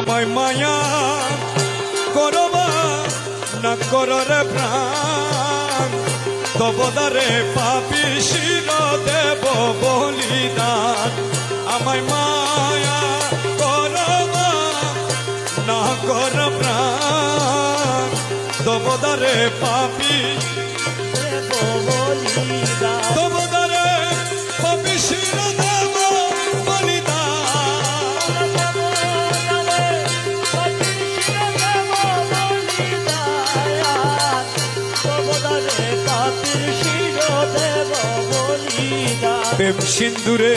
আমায় মায়া করবা না কররে প্রাণ তবদারে পাপি শির দেব বলিদান আমায় মায়া করবা না কর প্রাণ তবদারে পাপি দেব বলিদান তবদারে পাপি শির দেব বলিদান প্রেম সিন্দুরে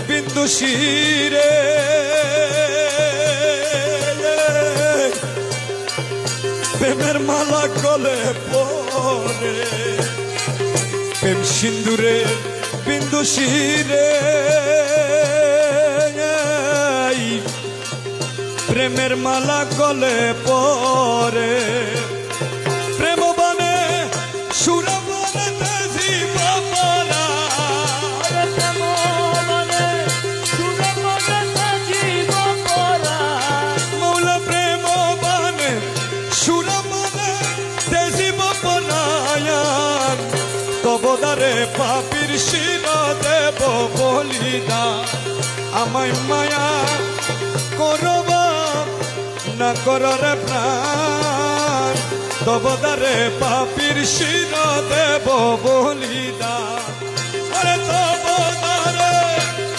বিন্দু শিরে প্রেমের মালা গলে পরে প্রেম সিন্দুরে বিন্দু শিরে প্রেমের মালা গলে পরে প্রেম বানে সুরবনে জীব পরা মৌলা প্রেম বানে সুরবনে জীব পরায়ণ তবদারে পাপির শির দেব বলিদান আমায় মায়া করবা না কররে প্রাণ তবদারে পাপির শির দেব বলিদান আরে তবদারে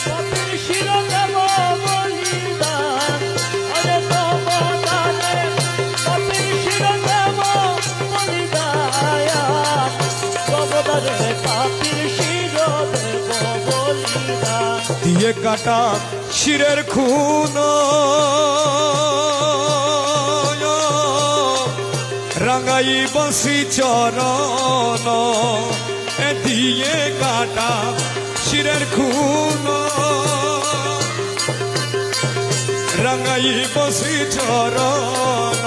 পাপির শির দেব বলিদান আরে তবদারে পাপির শির দেব বলিদান তবদারে পাপির শির দেব বলিদান দিয়ে কাটা শিরের খুন রাঙাই বসি চরণ দিয়ে কাটা শিরের খুন রাঙাই বসি চরণ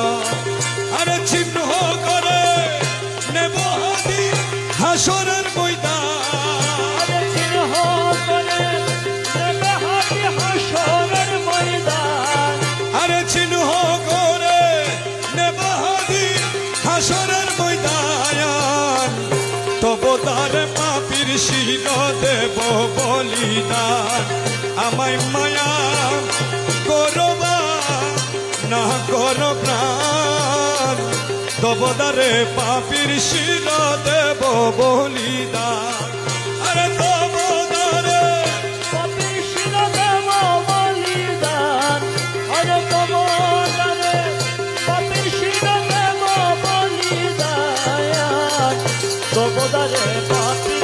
আরে চিহ্ন করে নেব হাসরের ময়দান আরে চিহ্ন করে নেব হাসরের ময়দান তবদার পাপির শির দেব বলিদান আমায় মায়া করবা না কর প্রাণ তবদারে পাপির শির দেব বলিদান আরে তবদারে পাপির শির দেব বলিদান আরে তবদারে পাপির শির দেব বলিদান তবদারে পাপি